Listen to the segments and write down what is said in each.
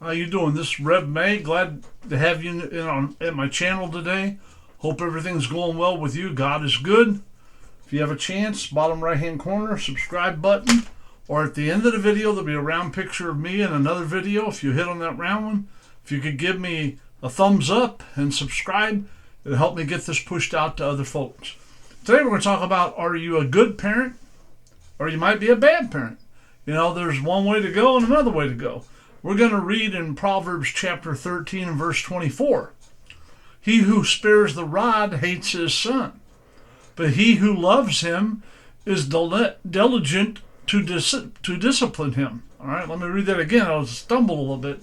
How you doing? This is Rev May. Glad to have you at my channel today. Hope everything's going well with you. God is good. If you have a chance, bottom right hand corner, subscribe button, or at the end of the video there'll be a round picture of me and another video. If you hit on that round one, if you could give me a thumbs up and subscribe, it'll help me get this pushed out to other folks. Today we're going to talk about, are you a good parent or you might be a bad parent? You know, there's one way to go and another way to go. We're going to read in Proverbs chapter 13 and verse 24. He who spares the rod hates his son, but he who loves him is diligent to discipline him. All right, let me read that again. I stumbled a little bit.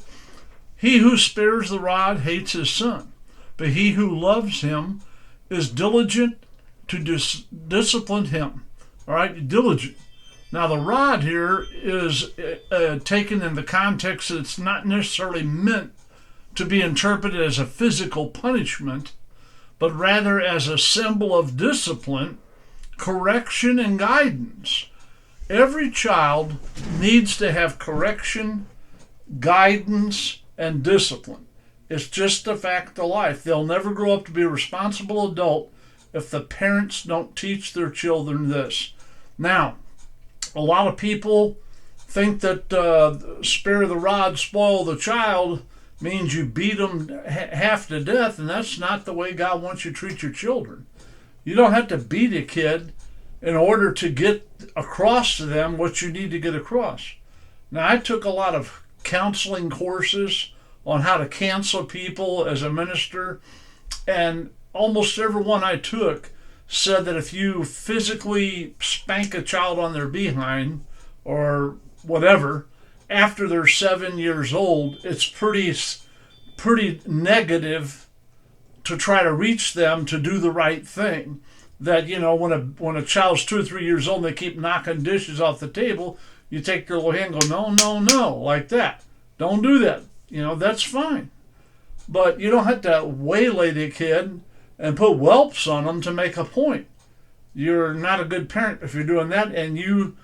He who spares the rod hates his son, but he who loves him is diligent to discipline him. All right, diligent. Now, the rod here is taken in the context that it's not necessarily meant to be interpreted as a physical punishment, but rather as a symbol of discipline, correction, and guidance. Every child needs to have correction, guidance, and discipline. It's just a fact of life. They'll never grow up to be a responsible adult if the parents don't teach their children this. Now, a lot of people think that spare the rod, spoil the child means you beat them half to death, and that's not the way God wants you to treat your children. You don't have to beat a kid in order to get across to them what you need to get across. Now, I took a lot of counseling courses on how to counsel people as a minister, and almost every one I took said that if you physically spank a child on their behind or whatever after they're 7 years old, it's pretty negative to try to reach them to do the right thing. That, you know, when a child's 2 or 3 years old and they keep knocking dishes off the table, you take your little hand and go, no, no, no, like that. Don't do that. You know, that's fine. But you don't have to waylay the kid and put whelps on them to make a point. You're not a good parent if you're doing that, and you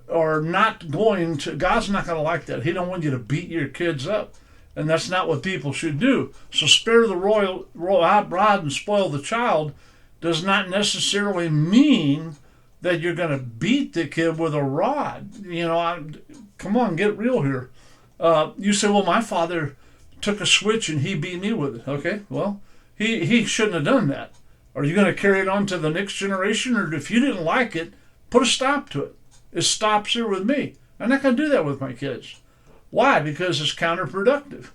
are not going to, God's not going to like that. He don't want you to beat your kids up, and that's not what people should do. So spare the royal rod and spoil the child does not necessarily mean that you're going to beat the kid with a rod. You know, come on, get real here. You say, well, my father took a switch and he beat me with it. Okay, well, he shouldn't have done that. Are you going to carry it on to the next generation? Or if you didn't like it, put a stop to it. It stops here with me. I'm not going to do that with my kids. Why? Because it's counterproductive.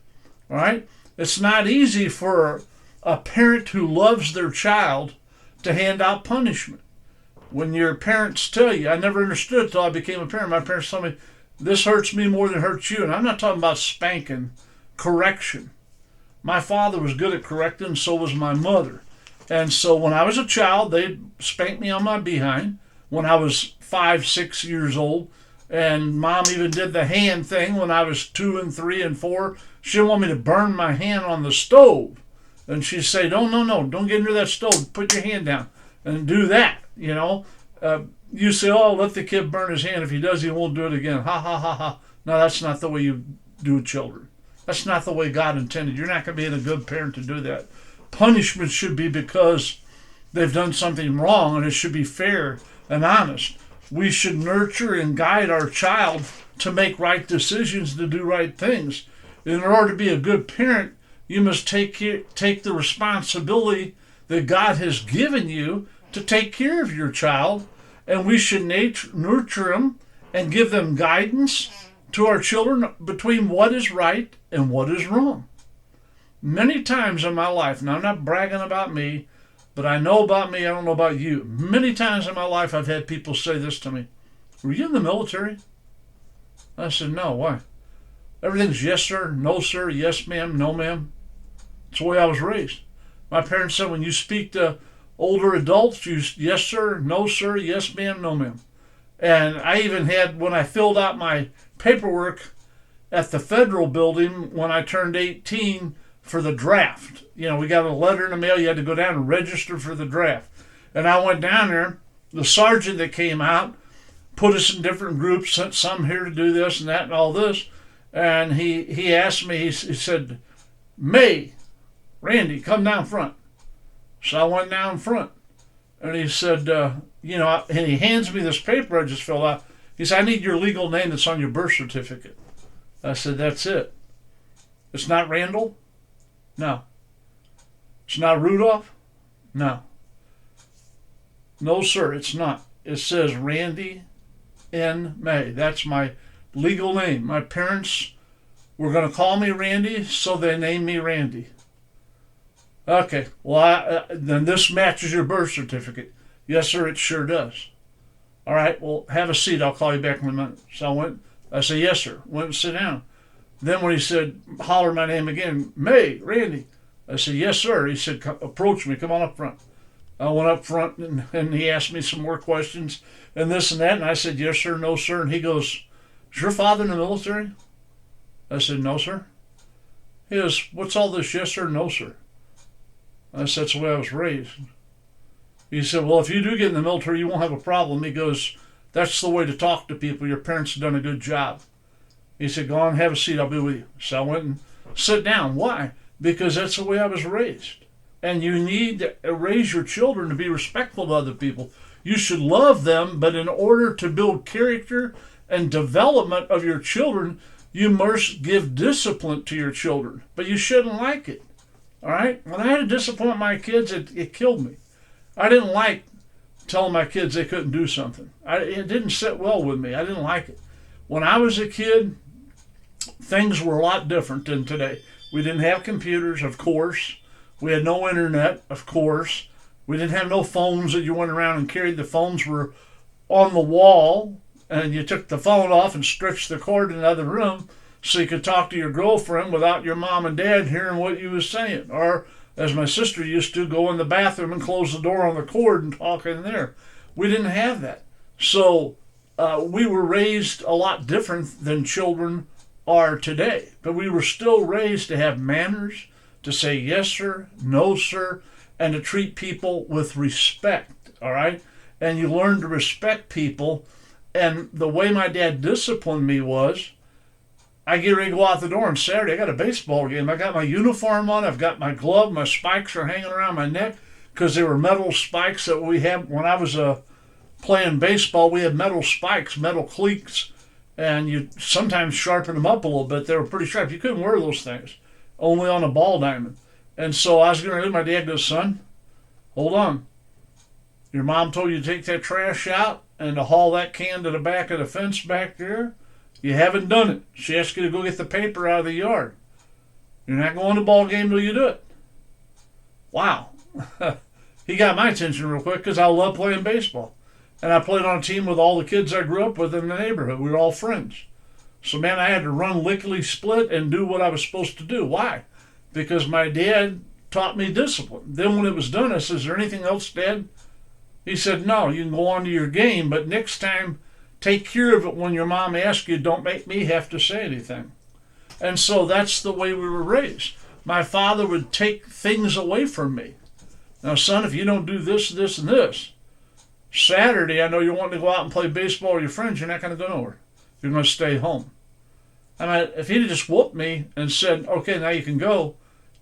All right? It's not easy for a parent who loves their child to hand out punishment. When your parents tell you, I never understood until I became a parent. My parents told me, this hurts me more than it hurts you. And I'm not talking about spanking, correction. My father was good at correcting, and so was my mother. And so when I was a child, they'd spank me on my behind when I was 5, 6 years old. And Mom even did the hand thing when I was 2 and 3 and 4. She didn't want me to burn my hand on the stove. And she'd say, no, don't get near that stove. Put your hand down and do that, you know. You say, oh, let the kid burn his hand. If he does, he won't do it again. Ha, ha, ha, ha. No, that's not the way you do with children. That's not the way God intended. You're not going to be a good parent to do that. Punishment should be because they've done something wrong, and it should be fair and honest. We should nurture and guide our child to make right decisions, to do right things. In order to be a good parent, you must take the responsibility that God has given you to take care of your child, and we should nurture them and give them guidance to our children between what is right and what is wrong. Many times in my life, now I'm not bragging about me, but I know about me, I don't know about you. Many times in my life I've had people say this to me, were you in the military? I said, no, why? Everything's yes sir, no sir, yes ma'am, no ma'am. It's the way I was raised. My parents said when you speak to older adults, you yes sir, no sir, yes ma'am, no ma'am. And I even had, when I filled out my paperwork at the federal building when I turned 18 for the draft. You know, we got a letter in the mail. You had to go down and register for the draft. And I went down there. The sergeant that came out put us in different groups, sent some here to do this and that and all this. And he asked me, he said, May, Randy, come down front. So I went down front. And he said, and he hands me this paper I just filled out. He said, I need your legal name that's on your birth certificate. I said, that's it. It's not Randall? No. It's not Rudolph? No. No, sir, it's not. It says Randy N. May. That's my legal name. My parents were going to call me Randy, so they named me Randy. Okay, well, then this matches your birth certificate. Yes, sir, it sure does. All right, well, have a seat. I'll call you back in a minute. So I said, yes, sir. Went and sit down. Then when he said, holler my name again, May, Randy. I said, yes, sir. He said, approach me. Come on up front. I went up front, and he asked me some more questions and this and that. And I said, yes, sir, no, sir. And he goes, is your father in the military? I said, no, sir. He goes, what's all this, yes, sir, no, sir? I said, that's the way I was raised. He said, well, if you do get in the military, you won't have a problem. He goes, that's the way to talk to people. Your parents have done a good job. He said, go on, have a seat. I'll be with you. So I went and sat down. Why? Because that's the way I was raised. And you need to raise your children to be respectful to other people. You should love them, but in order to build character and development of your children, you must give discipline to your children. But you shouldn't like it. All right? When I had to disappoint my kids, it killed me. I didn't like telling my kids they couldn't do something. It didn't sit well with me. I didn't like it. When I was a kid, things were a lot different than today. We didn't have computers, of course. We had no internet, of course. We didn't have no phones that you went around and carried. The phones were on the wall, and you took the phone off and stretched the cord in another room so you could talk to your girlfriend without your mom and dad hearing what you was saying. Or, as my sister used to, go in the bathroom and close the door on the cord and talk in there. We didn't have that. So we were raised a lot different than children are today. But we were still raised to have manners, to say yes, sir, no, sir, and to treat people with respect, all right? And you learn to respect people. And the way my dad disciplined me was, I get ready to go out the door on Saturday. I got a baseball game. I got my uniform on. I've got my glove. My spikes are hanging around my neck because they were metal spikes that we had when I was playing baseball. We had metal spikes, metal cleats, and you sometimes sharpen them up a little bit. They were pretty sharp. You couldn't wear those things, only on a ball diamond. And so I was going to do. My dad goes, son, hold on. Your mom told you to take that trash out and to haul that can to the back of the fence back there. You haven't done it. She asked you to go get the paper out of the yard. You're not going to the ball game till you do it. Wow. He got my attention real quick because I love playing baseball. And I played on a team with all the kids I grew up with in the neighborhood. We were all friends. So, man, I had to run lickety-split and do what I was supposed to do. Why? Because my dad taught me discipline. Then when it was done, I said, is there anything else, Dad? He said, no, you can go on to your game, but next time, take care of it when your mom asks you. Don't make me have to say anything. And so that's the way we were raised. My father would take things away from me. Now, son, if you don't do this, this, and this, Saturday, I know you're wanting to go out and play baseball with your friends, you're not going to go nowhere. You're going to stay home. I mean, if he'd just whooped me and said, okay, now you can go,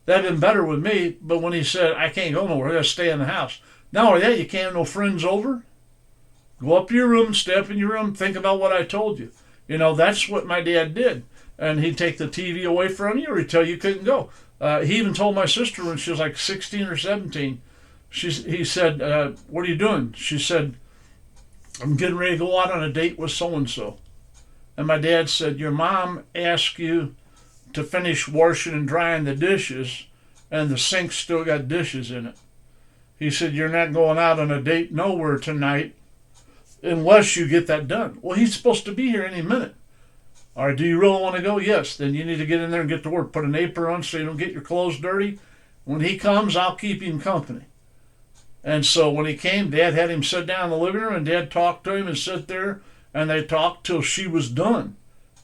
that'd been better with me. But when he said, I can't go nowhere, I got to stay in the house. Not only that, you can't have no friends over. Go up to your room, stay up in your room, think about what I told you. You know, that's what my dad did. And he'd take the TV away from you or he'd tell you couldn't go. He even told my sister when she was like 16 or 17, he said, what are you doing? She said, I'm getting ready to go out on a date with so-and-so. And my dad said, your mom asked you to finish washing and drying the dishes and the sink still got dishes in it. He said, you're not going out on a date nowhere tonight unless you get that done. Well, he's supposed to be here any minute. All right, do you really want to go? Yes. Then you need to get in there and get to work. Put an apron on so you don't get your clothes dirty. When he comes, I'll keep him company. And so when he came, Dad had him sit down in the living room, and Dad talked to him and sit there, and they talked till she was done.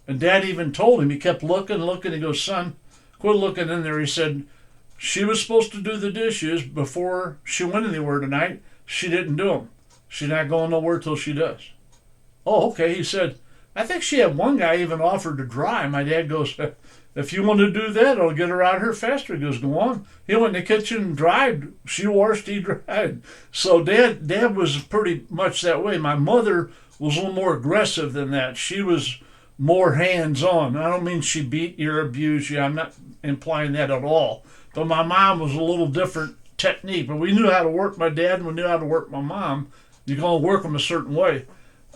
And Dad even told him, he kept looking. He goes, son, quit looking in there. He said, she was supposed to do the dishes before she went anywhere tonight. She didn't do them. She's not going nowhere till she does. Oh, okay. He said, I think she had one guy even offered to dry. My dad goes, if you want to do that, it'll get her out here faster. He goes, go on. He went in the kitchen and dried. She washed, he dried. So dad was pretty much that way. My mother was a little more aggressive than that. She was more hands-on. I don't mean she beat you or abused you. I'm not implying that at all. But my mom was a little different technique. But we knew how to work my dad and we knew how to work my mom. You can only work them a certain way.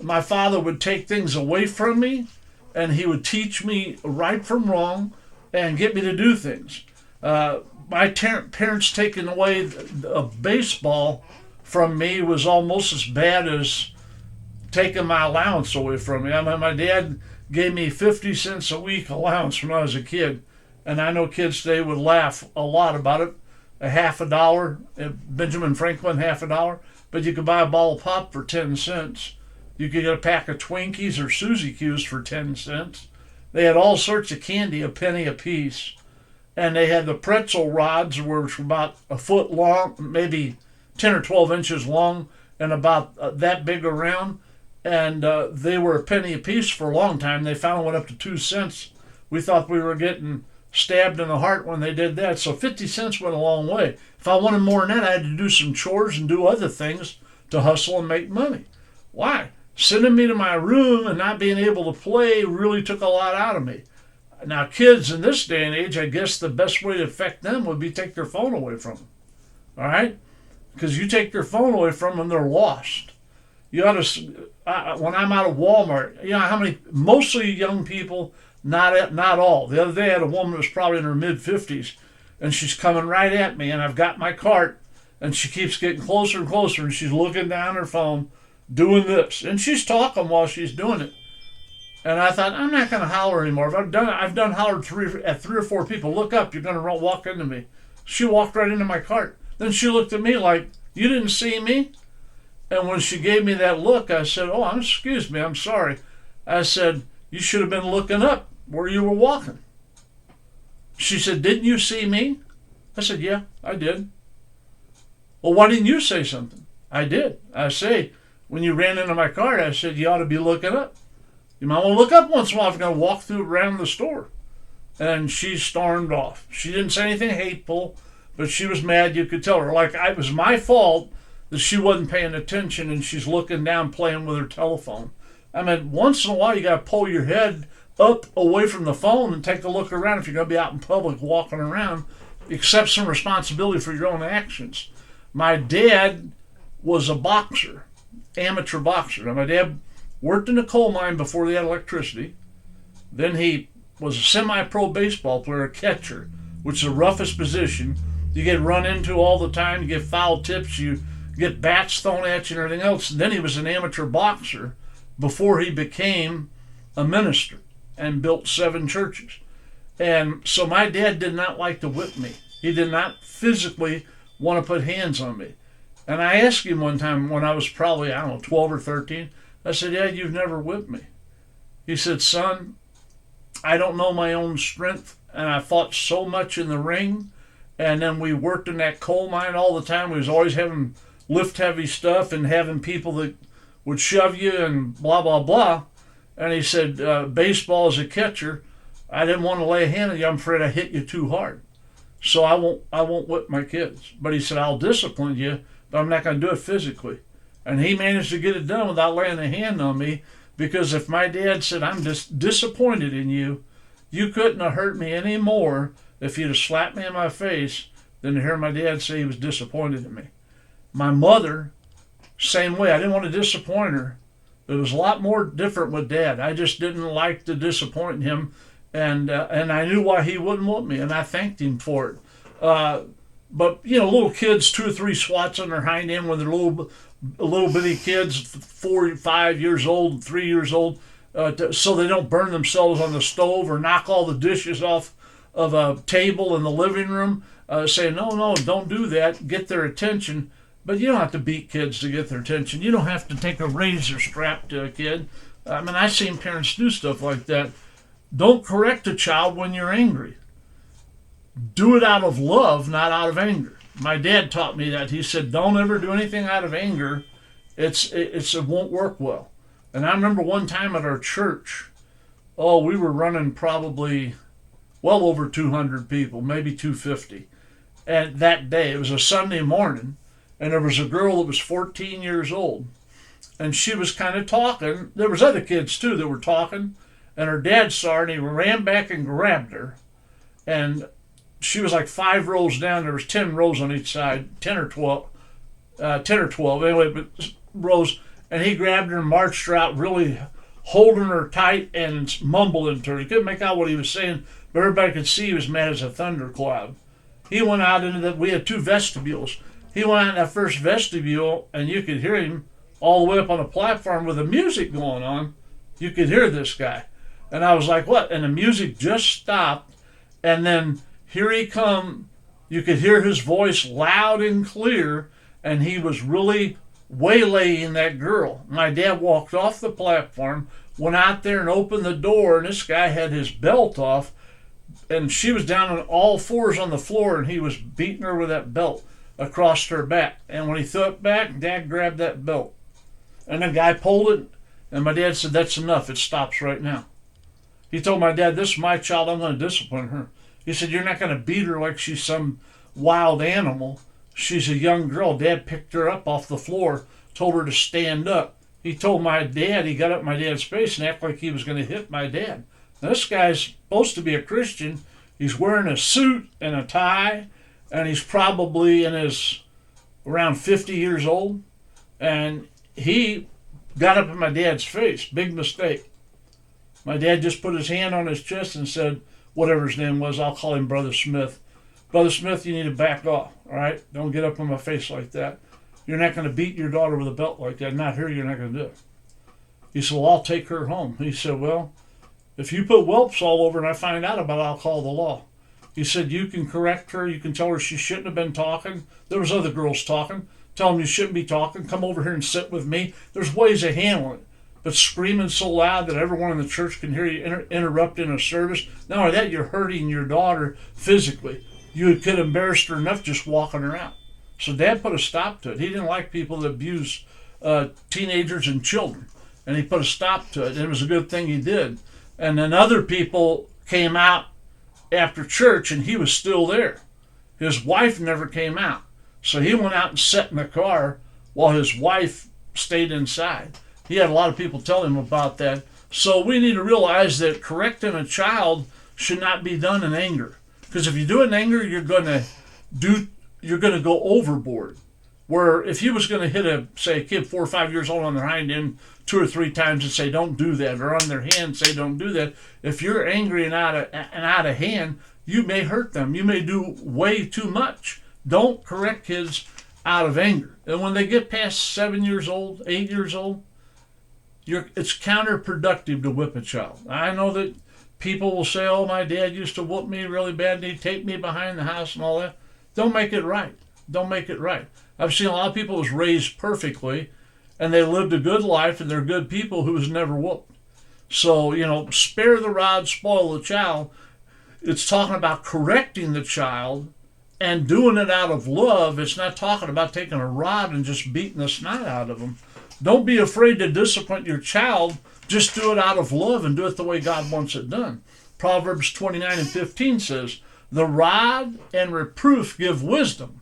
My father would take things away from me, and he would teach me right from wrong and get me to do things. My parents taking away a baseball from me was almost as bad as taking my allowance away from me. I mean, my dad gave me 50 cents a week allowance when I was a kid, and I know kids today would laugh a lot about it. A half a dollar, Benjamin Franklin, half a dollar, but you could buy a ball of pop for 10 cents. You could get a pack of Twinkies or Suzy Q's for 10 cents. They had all sorts of candy, a penny a piece. And they had the pretzel rods, which were about a foot long, maybe 10 or 12 inches long, and about that big around. And they were a penny a piece for a long time. They finally went up to 2 cents. We thought we were getting stabbed in the heart when they did that. So 50 cents went a long way. If I wanted more than that, I had to do some chores and do other things to hustle and make money. Why? Sending me to my room and not being able to play really took a lot out of me. Now, kids in this day and age, I guess the best way to affect them would be take their phone away from them. All right? Because you take their phone away from them, they're lost. You ought to, when I'm out of Walmart, you know how many, mostly young people, not all. The other day I had a woman that was probably in her mid-50s, and she's coming right at me, and I've got my cart, and she keeps getting closer and closer, and she's looking down her phone, doing this, and she's talking while she's doing it. And I thought, I'm not going to holler anymore. I've done hollered at 3 or 4 people. Look up, you're going to walk into me. She walked right into my cart. Then she looked at me like, you didn't see me? And when she gave me that look, I said, excuse me, I'm sorry. I said, you should have been looking up where you were walking. She said, didn't you see me? I said, yeah, I did. Well, why didn't you say something? I did. I say, when you ran into my cart, I said, you ought to be looking up. You might want to look up once in a while if you're going to walk through around the store. And she stormed off. She didn't say anything hateful, but she was mad. You could tell her. Like, it was my fault that she wasn't paying attention and she's looking down playing with her telephone. I mean, once in a while you got to pull your head up away from the phone and take a look around if you're going to be out in public walking around. Accept some responsibility for your own actions. My dad was a boxer. Amateur boxer. Now, my dad worked in a coal mine before they had electricity. Then he was a semi-pro baseball player, a catcher, which is the roughest position. You get run into all the time. You get foul tips. You get bats thrown at you and everything else. And then he was an amateur boxer before he became a minister and built 7 churches. And so my dad did not like to whip me. He did not physically want to put hands on me. And I asked him one time when I was probably, 12 or 13, I said, Dad, you've never whipped me. He said, son, I don't know my own strength, and I fought so much in the ring, and then we worked in that coal mine all the time. We was always having lift heavy stuff and having people that would shove you and blah, blah, blah. And he said, baseball as a catcher, I didn't want to lay a hand on you. I'm afraid I hit you too hard. So I won't whip my kids. But he said, I'll discipline you, but I'm not going to do it physically. And he managed to get it done without laying a hand on me, because if my dad said, I'm just disappointed in you, you couldn't have hurt me any more if you'd have slapped me in my face than to hear my dad say he was disappointed in me. My mother, same way. I didn't want to disappoint her. It was a lot more different with Dad. I just didn't like to disappoint him, and I knew why he wouldn't want me, and I thanked him for it. But little kids, 2 or 3 swats on their hind end when they're little bitty kids, 4, 5 years old, 3 years old, so they don't burn themselves on the stove or knock all the dishes off of a table in the living room. Say, no, don't do that. Get their attention. But you don't have to beat kids to get their attention. You don't have to take a razor strap to a kid. I mean, I've seen parents do stuff like that. Don't correct a child when you're angry. Do it out of love, not out of anger. My dad taught me that. He said, don't ever do anything out of anger. It won't work well. And I remember one time at our church, oh, we were running probably well over 200 people, maybe 250. And that day, it was a Sunday morning, and there was a girl that was 14 years old, and she was kind of talking. There was other kids too that were talking, and her dad saw her, and he ran back and grabbed her, and she was like 5 rows down. There was 10 rows on each side, 10 or 12, anyway, but rows, and he grabbed her and marched her out, really holding her tight and mumbling to her. He couldn't make out what he was saying, but everybody could see he was mad as a thundercloud. He went out into that. We had 2 vestibules. He went out in that first vestibule, and you could hear him all the way up on the platform with the music going on. You could hear this guy. And I was like, what? And the music just stopped, and then here he come. You could hear his voice loud and clear, and he was really waylaying that girl. My dad walked off the platform, went out there and opened the door, and this guy had his belt off, and she was down on all fours on the floor, and he was beating her with that belt across her back. And when he threw it back, Dad grabbed that belt. And the guy pulled it, and my dad said, that's enough. It stops right now. He told my dad, this is my child. I'm going to discipline her. He said, you're not going to beat her like she's some wild animal. She's a young girl. Dad picked her up off the floor, told her to stand up. He told my dad, he got up in my dad's face and acted like he was going to hit my dad. Now, this guy's supposed to be a Christian. He's wearing a suit and a tie, and he's probably in his around 50 years old. And he got up in my dad's face. Big mistake. My dad just put his hand on his chest and said, whatever his name was, I'll call him Brother Smith. Brother Smith, you need to back off, all right? Don't get up in my face like that. You're not going to beat your daughter with a belt like that. Not here, you're not going to do it. He said, well, I'll take her home. He said, well, if you put whelps all over and I find out about it, I'll call the law. He said, you can correct her. You can tell her she shouldn't have been talking. There was other girls talking. Tell them you shouldn't be talking. Come over here and sit with me. There's ways of handling it. But screaming so loud that everyone in the church can hear you interrupting a service, not only that, you're hurting your daughter physically. You could embarrass her enough just walking her out. So Dad put a stop to it. He didn't like people that abuse teenagers and children. And he put a stop to it. And it was a good thing he did. And then other people came out after church, and he was still there. His wife never came out. So he went out and sat in the car while his wife stayed inside. He had a lot of people tell him about that. So we need to realize that correcting a child should not be done in anger. Because if you do it in anger, you're going to go overboard. Where if you was going to hit a kid 4 or 5 years old on their hind end 2 or 3 times and say don't do that, or on their hand say don't do that, if you're angry and out of hand, you may hurt them. You may do way too much. Don't correct kids out of anger. And when they get past 7 years old, 8 years old, it's counterproductive to whip a child. I know that people will say, oh, my dad used to whoop me really bad and he'd take me behind the house and all that. Don't make it right. Don't make it right. I've seen a lot of people who was raised perfectly and they lived a good life and they're good people who was never whooped. So, spare the rod, spoil the child. It's talking about correcting the child and doing it out of love. It's not talking about taking a rod and just beating the snot out of them. Don't be afraid to discipline your child. Just do it out of love and do it the way God wants it done. Proverbs 29:15 says, the rod and reproof give wisdom,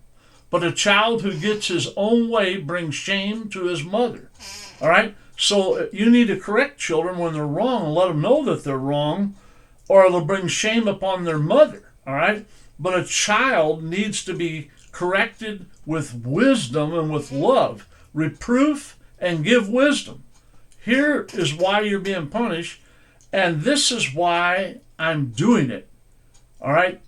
but a child who gets his own way brings shame to his mother. All right? So you need to correct children when they're wrong and let them know that they're wrong, or it'll bring shame upon their mother. All right? But a child needs to be corrected with wisdom and with love. Reproof and give wisdom. Here is why you're being punished, and this is why I'm doing it. All right?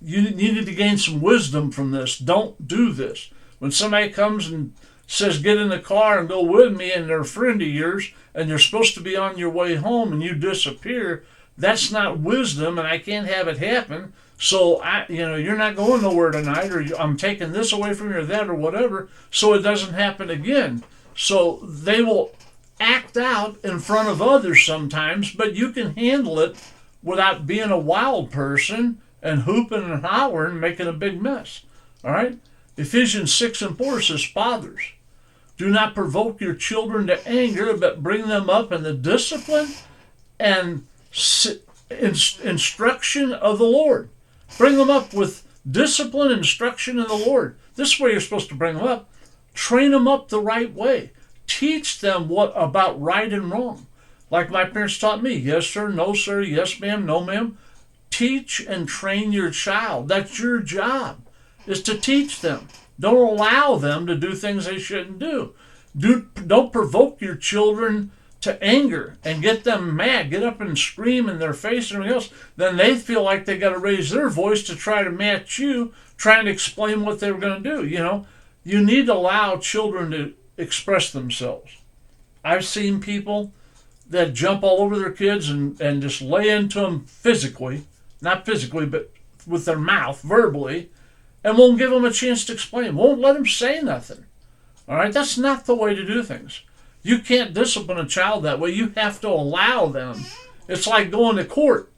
You need to gain some wisdom from this. Don't do this. When somebody comes and says, get in the car and go with me, and they're a friend of yours, and you're supposed to be on your way home, and you disappear, that's not wisdom, and I can't have it happen. So, you're not going nowhere tonight, or I'm taking this away from you or that or whatever, so it doesn't happen again. So they will act out in front of others sometimes, but you can handle it without being a wild person and hooping and hollering and making a big mess. All right? Ephesians 6:4 says, fathers, Do not provoke your children to anger, but bring them up in the discipline and instruction of the Lord. Bring them up with discipline, instruction in the Lord. This is where you're supposed to bring them up. Train them up the right way. Teach them what about right and wrong. Like my parents taught me, yes sir, no sir, yes ma'am, no ma'am. Teach and train your child. That's your job, is to teach them. Don't allow them to do things they shouldn't do. Don't provoke your children to anger and get them mad, get up and scream in their face and everything else. Then they feel like they got to raise their voice to try to match you, trying to explain what they were going to do. You need to allow children to express themselves. I've seen people that jump all over their kids and just lay into them physically, not physically, but with their mouth, verbally, and won't give them a chance to explain, won't let them say nothing. All right, that's not the way to do things. You can't discipline a child that way. You have to allow them. It's like going to court.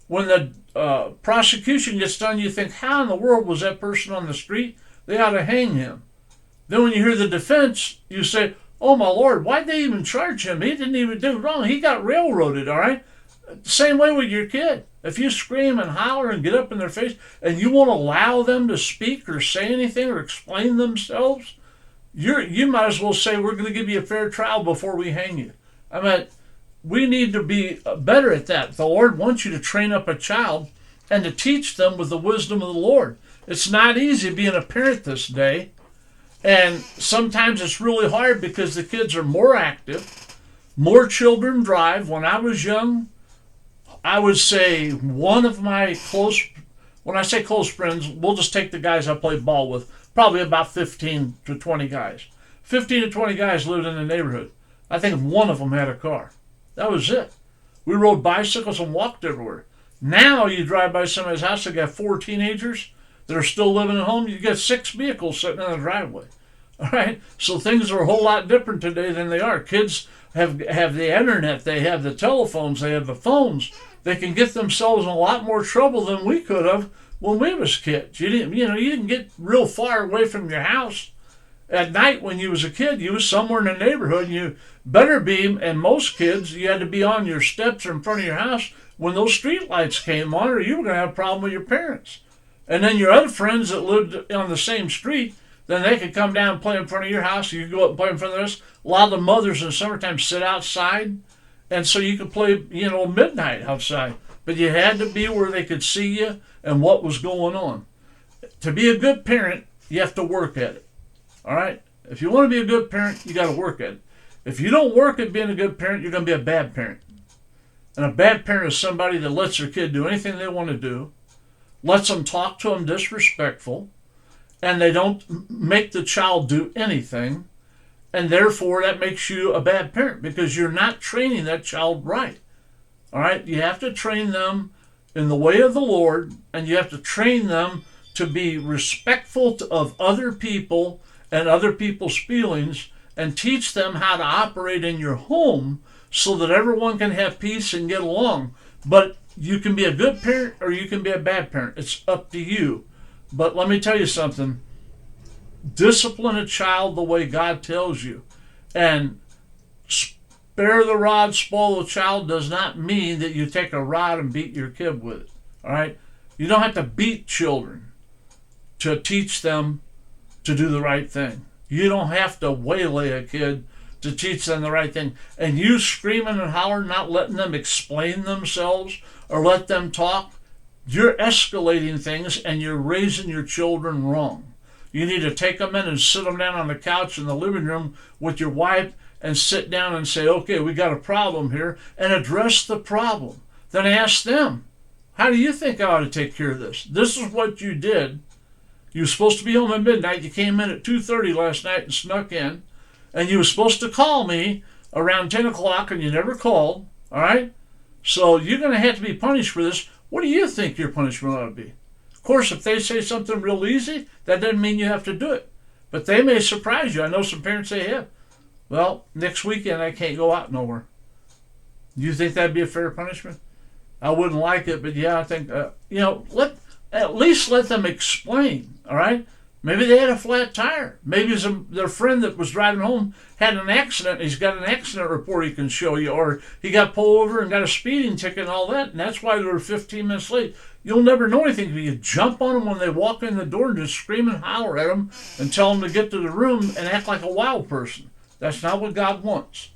When the prosecution gets done, you think, how in the world was that person on the street? They ought to hang him. Then when you hear the defense, you say, oh my Lord, why'd they even charge him? He didn't even do wrong. He got railroaded, all right? Same way with your kid. If you scream and holler and get up in their face and you won't allow them to speak or say anything or explain themselves, you might as well say, we're going to give you a fair trial before we hang you. I mean, we need to be better at that. The Lord wants you to train up a child and to teach them with the wisdom of the Lord. It's not easy being a parent this day. And sometimes it's really hard because the kids are more active. More children drive. When I was young, I would say one of my when I say close friends, we'll just take the guys I played ball with, probably about 15 to 20 guys. 15 to 20 guys lived in the neighborhood. I think one of them had a car. That was it. We rode bicycles and walked everywhere. Now you drive by somebody's house, they got 4 teenagers that are still living at home. You got 6 vehicles sitting in the driveway. All right? So things are a whole lot different today than they are. Kids have the internet, they have the telephones, they have the phones. They can get themselves in a lot more trouble than we could have when we was kids. You didn't get real far away from your house. At night when you was a kid, you was somewhere in the neighborhood. You better be, and most kids, you had to be on your steps or in front of your house when those street lights came on, or you were going to have a problem with your parents. And then your other friends that lived on the same street, then they could come down and play in front of your house. You could go up and play in front of theirs. A lot of the mothers in the summertime sit outside, and so you could play, midnight outside. But you had to be where they could see you and what was going on. To be a good parent, you have to work at it. All right? If you want to be a good parent, you got to work at it. If you don't work at being a good parent, you're going to be a bad parent. And a bad parent is somebody that lets their kid do anything they want to do, lets them talk to them disrespectful, and they don't make the child do anything, and therefore that makes you a bad parent because you're not training that child right. All right? You have to train them in the way of the Lord, and you have to train them to be respectful of other people and other people's feelings, and teach them how to operate in your home so that everyone can have peace and get along. But you can be a good parent or you can be a bad parent. It's up to you. But let me tell you something. Discipline a child the way God tells you. And spare the rod, spoil the child does not mean that you take a rod and beat your kid with it. All right? You don't have to beat children to teach them to do the right thing. You don't have to waylay a kid to teach them the right thing. And you screaming and hollering, not letting them explain themselves or let them talk, you're escalating things and you're raising your children wrong. You need to take them in and sit them down on the couch in the living room with your wife and sit down and say, okay, we got a problem here, and address the problem. Then ask them, how do you think I ought to take care of this? This is what you did. You were supposed to be home at midnight. You came in at 2:30 last night and snuck in. And you were supposed to call me around 10 o'clock and you never called. All right? So you're going to have to be punished for this. What do you think your punishment ought to be? Of course, if they say something real easy, that doesn't mean you have to do it. But they may surprise you. I know some parents say, yeah, well, next weekend I can't go out nowhere. You think that'd be a fair punishment? I wouldn't like it, but yeah, I think, at least let them explain, all right? Maybe they had a flat tire. Maybe their friend that was driving home had an accident. He's got an accident report he can show you, or he got pulled over and got a speeding ticket and all that, and that's why they were 15 minutes late. You'll never know anything if you jump on them when they walk in the door and just scream and holler at them and tell them to get to the room and act like a wild person. That's not what God wants.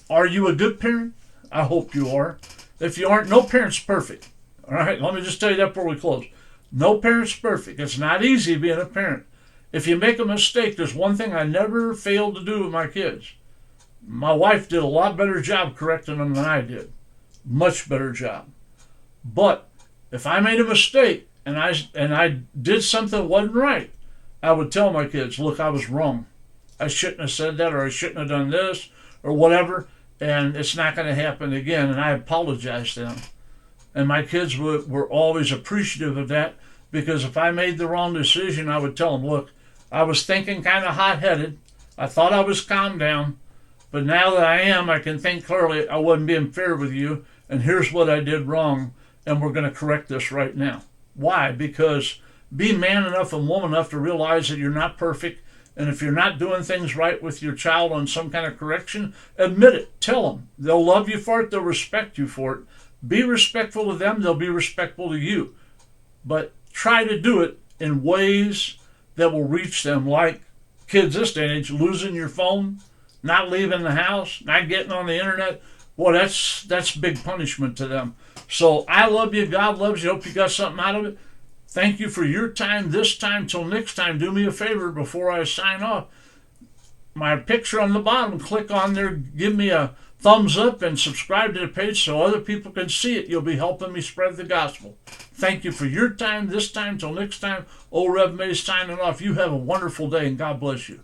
Are you a good parent? I hope you are. If you aren't, no parent's perfect. All right, let me just tell you that before we close. No parent's perfect. It's not easy being a parent. If you make a mistake, there's one thing I never failed to do with my kids. My wife did a lot better job correcting them than I did. Much better job. But if I made a mistake and I did something that wasn't right, I would tell my kids, look, I was wrong. I shouldn't have said that, or I shouldn't have done this, or whatever, and it's not going to happen again, and I apologize to them. And my kids were always appreciative of that, because if I made the wrong decision, I would tell them, look, I was thinking kind of hot-headed. I thought I was calmed down, but now that I am, I can think clearly. I wasn't being fair with you, and here's what I did wrong, and we're going to correct this right now. Why? Because be man enough and woman enough to realize that you're not perfect, and if you're not doing things right with your child on some kind of correction, admit it. Tell them. They'll love you for it. They'll respect you for it. Be respectful to them. They'll be respectful to you. But try to do it in ways that will reach them, like kids this day and age, losing your phone, not leaving the house, not getting on the internet. Boy, that's big punishment to them. So I love you. God loves you. Hope you got something out of it. Thank you for your time this time. Till next time, do me a favor before I sign off. My picture on the bottom, click on there, give me a thumbs up, and subscribe to the page so other people can see it. You'll be helping me spread the gospel. Thank you for your time this time. Till next time, Old Rev May signing off. You have a wonderful day, and God bless you.